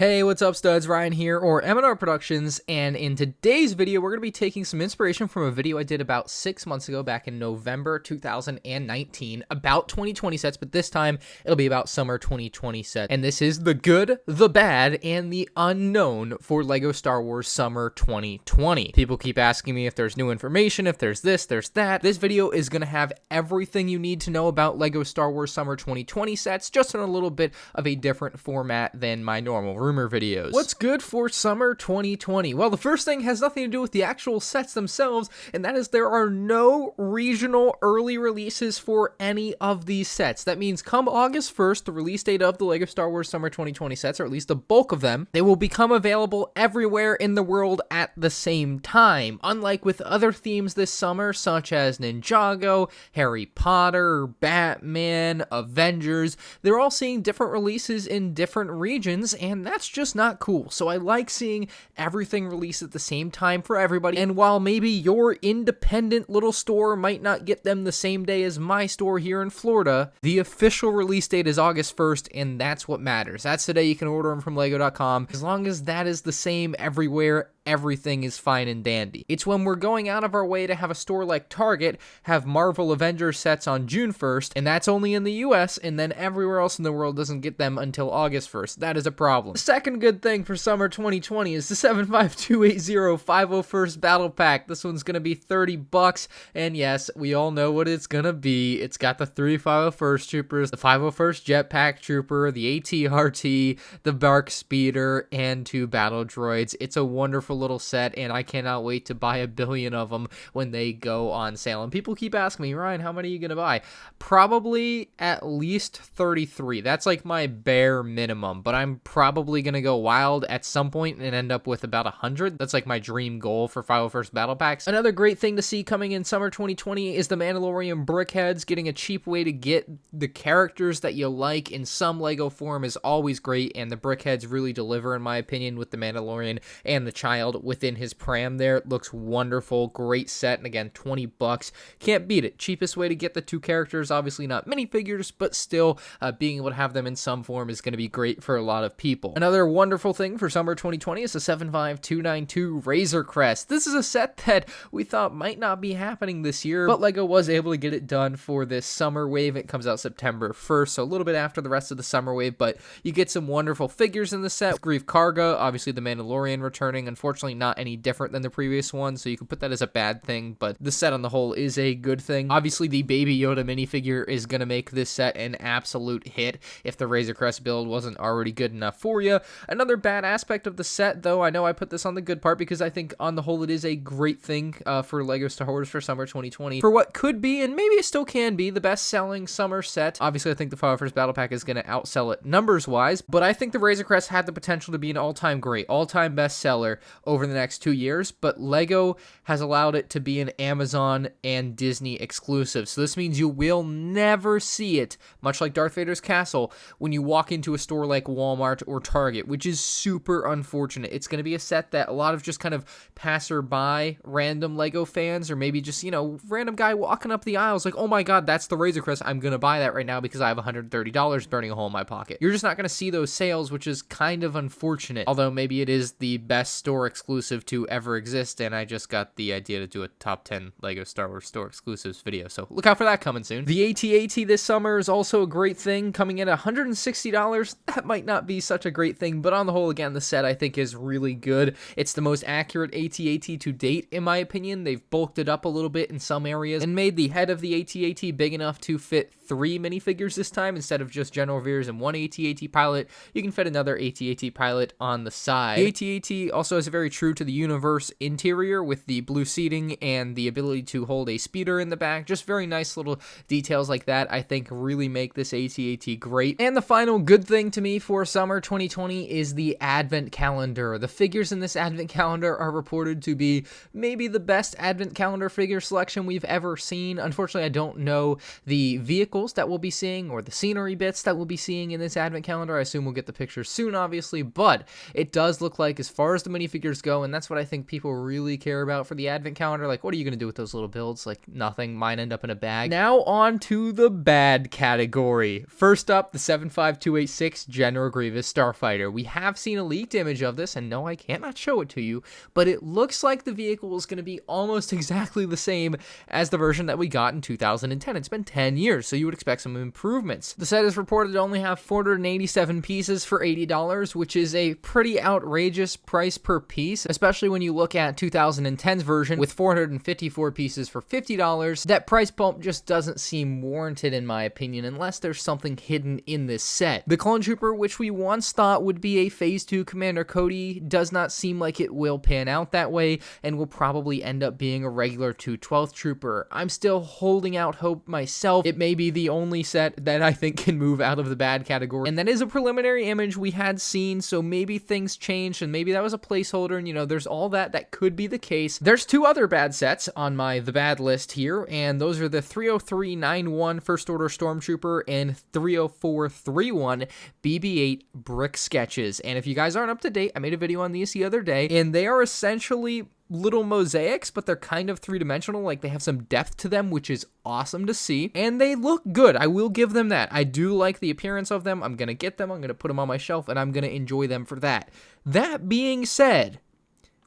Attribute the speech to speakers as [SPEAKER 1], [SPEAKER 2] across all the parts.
[SPEAKER 1] Hey, what's up, studs? Ryan here, or MandRproductions, and in today's video, we're going to be taking some inspiration from a video I did about 6 months ago, back in November 2019, about 2020 sets, but this time, it'll be about summer 2020 sets. And this is the good, the bad, and the unknown for LEGO Star Wars Summer 2020. People keep asking me if there's new information, if there's this, there's that. This video is going to have everything you need to know about LEGO Star Wars Summer 2020 sets, just in a little bit of a different format than my normal rumor videos. What's good for summer 2020? Well, the first thing has nothing to do with the actual sets themselves, and that is there are no regional early releases for any of these sets. That means come August 1st, the release date of the LEGO Star Wars Summer 2020 sets, or at least the bulk of them, they will become available everywhere in the world at the same time. Unlike with other themes this summer, such as Ninjago, Harry Potter, Batman, Avengers, they're all seeing different releases in different regions, and that's just not cool. So I like seeing everything released at the same time for everybody. And while maybe your independent little store might not get them the same day as my store here in Florida, the official release date is August 1st, and that's what matters. That's the day you can order them from lego.com. As long as that is the same everywhere, everything is fine and dandy. It's when we're going out of our way to have a store like Target have Marvel Avengers sets on June 1st, and that's only in the US, and then everywhere else in the world doesn't get them until August 1st. That is a problem. The second good thing for summer 2020 is the 75280 501st Battle Pack. This one's gonna be $30, and yes, we all know what it's gonna be. It's got the 3 501st Troopers, the 501st Jetpack Trooper, the AT-RT, the Bark Speeder, and 2 Battle Droids. It's a wonderful little set, and I cannot wait to buy a billion of them when they go on sale. And people keep asking me, Ryan, how many are you gonna buy? Probably at least 33. That's like my bare minimum, but I'm probably gonna go wild at some point and end up with about 100. That's like my dream goal for 501st Battle Packs. Another great thing to see coming in summer 2020 is the Mandalorian Brickheadz. Getting a cheap way to get the characters that you like in some LEGO form is always great, and the Brickheadz really deliver, in my opinion, with the Mandalorian and the child within his pram there. It looks wonderful, great set, and again, $20. Can't beat it. Cheapest way to get the two characters, obviously not minifigures, but still being able to have them in some form is going to be great for a lot of people. Another wonderful thing for summer 2020 is the 75292 Razor Crest. This is a set that we thought might not be happening this year, but LEGO was able to get it done for this summer wave. It comes out September 1st, so a little bit after the rest of the summer wave, but you get some wonderful figures in the set. Grievous Karga, obviously the Mandalorian returning, unfortunately not any different than the previous one, so you can put that as a bad thing, but the set on the whole is a good thing. Obviously the Baby Yoda minifigure is going to make this set an absolute hit if the Razor Crest build wasn't already good enough for you. Another bad aspect of the set, though, I know I put this on the good part because I think on the whole it is a great thing for LEGO Star Wars for summer 2020 for what could be, and maybe it still can be, the best selling summer set. Obviously I think the 501st Battle Pack is going to outsell it numbers wise, but I think the Razor Crest had the potential to be an all-time great, all-time best seller over the next 2 years, but LEGO has allowed it to be an Amazon and Disney exclusive. So this means you will never see it, much like Darth Vader's castle, when you walk into a store like Walmart or Target, which is super unfortunate. It's going to be a set that a lot of just kind of passerby random LEGO fans, or maybe just, you know, random guy walking up the aisles like, oh my god, that's the Razor Crest, I'm going to buy that right now because I have $130 burning a hole in my pocket. You're just not going to see those sales, which is kind of unfortunate, although maybe it is the best store exclusive to ever exist, and I just got the idea to do a top 10 LEGO Star Wars store exclusives video, so look out for that coming soon. The AT-AT this summer is also a great thing, coming in at $160. That might not be such a great thing, but on the whole, again, the set I think is really good. It's the most accurate AT-AT to date, in my opinion. They've bulked it up a little bit in some areas and made the head of the AT-AT big enough to fit 3 minifigures this time instead of just General Veers and 1 AT-AT pilot. You can fit another AT-AT pilot on the side. The AT-AT also is very true to the universe interior with the blue seating and the ability to hold a speeder in the back. Just very nice little details like that I think really make this AT-AT great. And the final good thing to me for summer 2020 is the advent calendar. The figures in this advent calendar are reported to be maybe the best advent calendar figure selection we've ever seen. Unfortunately, I don't know the vehicles that we'll be seeing or the scenery bits that we'll be seeing in this advent calendar. I assume we'll get the pictures soon, obviously, but it does look like, as far as the minifigures minifigures go, and that's what I think people really care about for the advent calendar. Like, what are you going to do with those little builds? Like, nothing. Mine end up in a bag. Now on to the bad category. First up, the 75286 General Grievous Starfighter. We have seen a leaked image of this, and no, I cannot show it to you, but it looks like the vehicle is going to be almost exactly the same as the version that we got in 2010. It's been 10 years, so you would expect some improvements. The set is reported to only have 487 pieces for $80, which is a pretty outrageous price per piece, especially when you look at 2010's version with 454 pieces for $50. That price bump just doesn't seem warranted in my opinion, unless there's something hidden in this set. The Clone Trooper, which we once thought would be a Phase 2 Commander Cody, does not seem like it will pan out that way, and will probably end up being a regular 212th Trooper. I'm still holding out hope myself. It may be the only set that I think can move out of the bad category, and that is a preliminary image we had seen, so maybe things changed, and maybe that was a placeholder, and you know, there's all that could be the case. There's two other bad sets on my the bad list here, and those are the 30391 First Order Stormtrooper and 30431 Bb8 Brick Sketches. And if you guys aren't up to date, I made a video on these the other day, and they are essentially little mosaics, but they're kind of three-dimensional. Like, they have some depth to them, which is awesome to see, and they look good. I will give them that. I do like the appearance of them. I'm gonna get them, I'm gonna put them on my shelf, and I'm gonna enjoy them for that. That being said,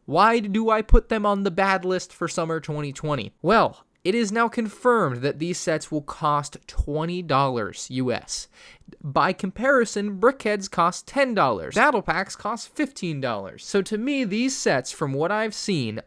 [SPEAKER 1] why do I put them on the bad list for summer 2020? Well, it is now confirmed that these sets will cost $20 US. By comparison, Brickheadz cost $10. Battle packs cost $15. So to me, these sets, from what I've seen,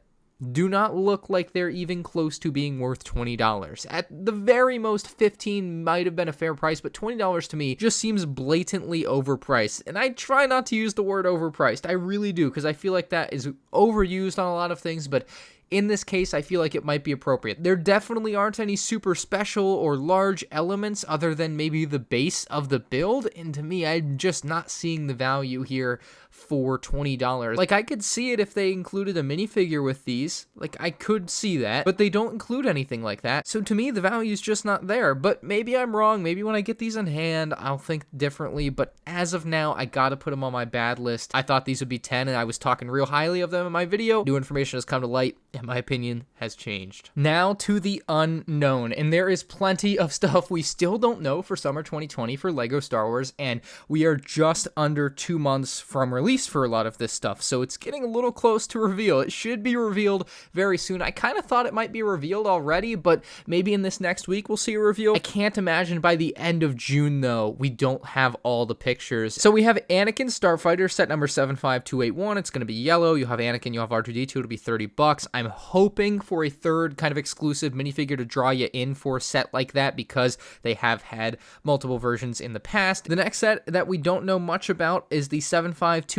[SPEAKER 1] do not look like they're even close to being worth $20. At the very most, $15 might have been a fair price, but $20 to me just seems blatantly overpriced. And I try not to use the word overpriced. I really do, because I feel like that is overused on a lot of things, but in this case, I feel like it might be appropriate. There definitely aren't any super special or large elements other than maybe the base of the build, and to me, I'm just not seeing the value here for $20. Like, I could see it if they included a minifigure with these. Like, I could see that, but they don't include anything like that. So to me, the value's just not there, but maybe I'm wrong. Maybe when I get these in hand, I'll think differently, but as of now, I gotta put them on my bad list. I thought these would be 10, and I was talking real highly of them in my video. New information has come to light, and my opinion has changed. Now to the unknown, and there is plenty of stuff we still don't know for summer 2020 for LEGO Star Wars, and we are just under 2 months from release for a lot of this stuff, so it's getting a little close to reveal. It should be revealed very soon. I kind of thought it might be revealed already, but maybe in this next week we'll see a reveal. I can't imagine by the end of June, though, we don't have all the pictures. So we have Anakin Starfighter, set number 75281. It's going to be yellow. You'll have Anakin, you'll have R2-D2. It'll be $30. I'm hoping for a third kind of exclusive minifigure to draw you in for a set like that, because they have had multiple versions in the past. The next set that we don't know much about is the 75283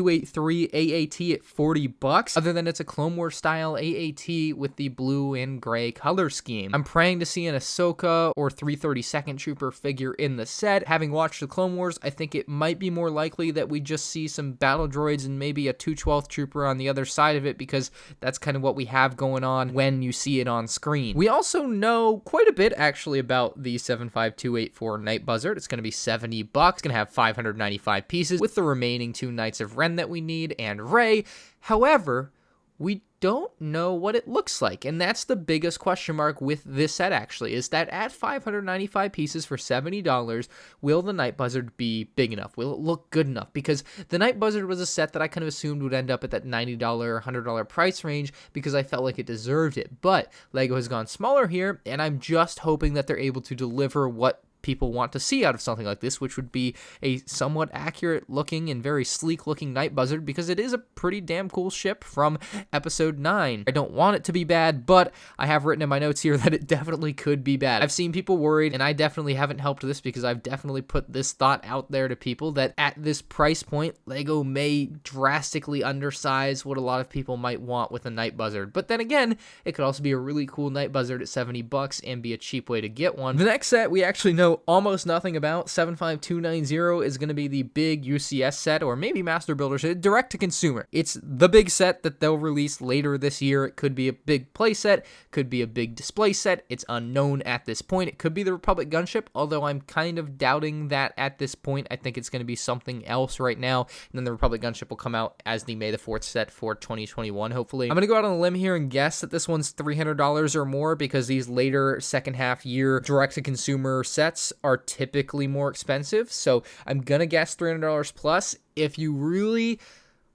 [SPEAKER 1] AAT at $40, other than it's a Clone Wars style AAT with the blue and gray color scheme. I'm praying to see an Ahsoka or 332nd Trooper figure in the set. Having watched the Clone Wars, I think it might be more likely that we just see some battle droids and maybe a 212th Trooper on the other side of it, because that's kind of what we have going on when you see it on screen. We also know quite a bit actually about the 75284 Knight Buzzard. It's going to be $70. It's going to have 595 pieces with the remaining 2 Knights of Ren that we need and Rey. However, we don't know what it looks like, and that's the biggest question mark with this set actually, is that at 595 pieces for $70, will the Knight Buzzard be big enough? Will it look good enough? Because the Knight Buzzard was a set that I kind of assumed would end up at that $90 or $100 price range, because I felt like it deserved it, but LEGO has gone smaller here, and I'm just hoping that they're able to deliver what people want to see out of something like this, which would be a somewhat accurate looking and very sleek looking Knight Buzzard, because it is a pretty damn cool ship from episode 9. I don't want it to be bad, but I have written in my notes here that it definitely could be bad. I've seen people worried, and I definitely haven't helped this, because I've definitely put this thought out there to people that at this price point, LEGO may drastically undersize what a lot of people might want with a Knight Buzzard. But then again, it could also be a really cool Knight Buzzard at $70 and be a cheap way to get one. The next set we actually know know almost nothing about, 75290 is going to be the big UCS set, or maybe Master Builder set, direct to consumer. It's the big set that they'll release later this year. It could be a big play set, could be a big display set. It's unknown at this point. It could be the Republic gunship, although I'm kind of doubting that at this point. I think it's going to be something else right now, and then the Republic gunship will come out as the May the 4th set for 2021, hopefully. I'm going to go out on a limb here and guess that this one's $300 or more, because these later second half year direct-to-consumer sets are typically more expensive, so I'm going to guess $300 plus. If you really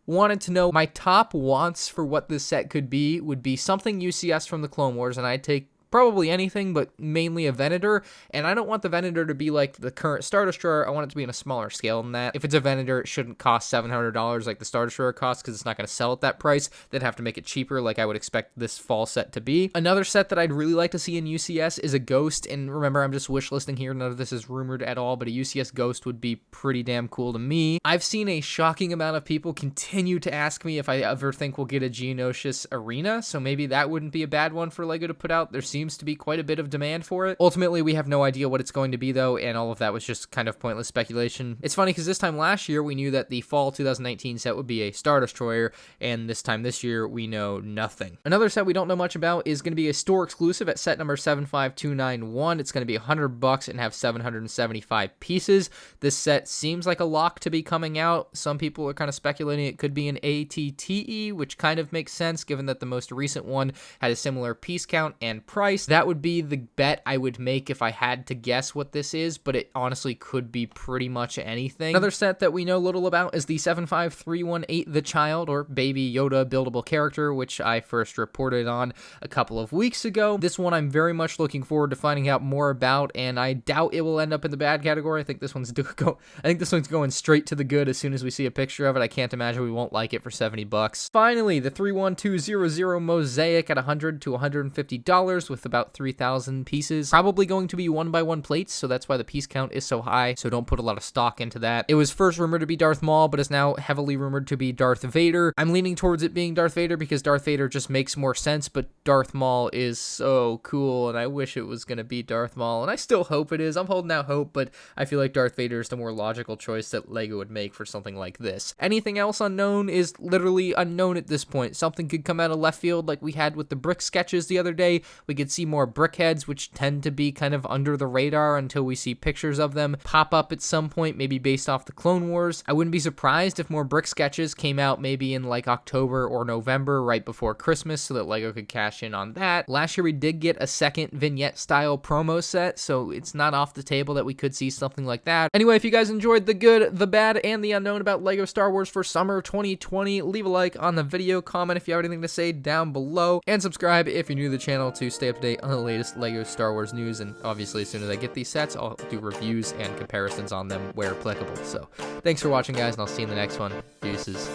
[SPEAKER 1] wanted to know my top wants for what this set could be, would be something UCS from the Clone Wars, and I'd take probably anything, but mainly a Venator. And I don't want the Venator to be like the current Star Destroyer. I want it to be in a smaller scale than that. If it's a Venator, it shouldn't cost $700 like the Star Destroyer costs, because it's not going to sell at that price. They'd have to make it cheaper, like I would expect this fall set to be. Another set that I'd really like to see in UCS is a Ghost. And remember, I'm just wish listing here. None of this is rumored at all, but a UCS Ghost would be pretty damn cool to me. I've seen a shocking amount of people continue to ask me if I ever think we'll get a Geonosis Arena, so maybe that wouldn't be a bad one for LEGO to put out. There seems to be quite a bit of demand for it. Ultimately, we have no idea what it's going to be, though, and all of that was just kind of pointless speculation. It's funny because this time last year, we knew that the fall 2019 set would be a Star Destroyer, and this time this year, we know nothing. Another set we don't know much about is going to be a store exclusive at set number 75291. It's going to be $100 and have 775 pieces. This set seems like a lock to be coming out. Some people are kind of speculating it could be an ATTE, which kind of makes sense given that the most recent one had a similar piece count and price. That would be the bet I would make if I had to guess what this is, but it honestly could be pretty much anything. Another set that we know little about is the 75318 The Child, or Baby Yoda buildable character, which I first reported on a couple of weeks ago. This one I'm very much looking forward to finding out more about, and I doubt it will end up in the bad category. I think this one's going straight to the good as soon as we see a picture of it. I can't imagine we won't like it for $70. Finally, the 31200 Mosaic at $100 to $150 with about 3,000 pieces. Probably going to be 1x1 plates, so that's why the piece count is so high, so don't put a lot of stock into that. It was first rumored to be Darth Maul, but is now heavily rumored to be Darth Vader. I'm leaning towards it being Darth Vader because Darth Vader just makes more sense, but Darth Maul is so cool, and I wish it was going to be Darth Maul, and I still hope it is. I'm holding out hope, but I feel like Darth Vader is the more logical choice that LEGO would make for something like this. Anything else unknown is literally unknown at this point. Something could come out of left field like we had with the Brick Sketches the other day. We could see more Brickheadz, which tend to be kind of under the radar until we see pictures of them pop up at some point, maybe based off the Clone Wars. I wouldn't be surprised if more Brick Sketches came out maybe in like October or November, right before Christmas, so that LEGO could cash in on that. Last year we did get a second vignette style promo set, so it's not off the table that we could see something like that. Anyway, if you guys enjoyed the good, the bad, and the unknown about LEGO Star Wars for summer 2020, leave a like on the video, comment if you have anything to say down below, and subscribe if you're new to the channel to stay up to date on the latest LEGO Star Wars news. And obviously, as soon as I get these sets, I'll do reviews and comparisons on them where applicable. So thanks for watching, guys, and I'll see you in the next one. Deuces.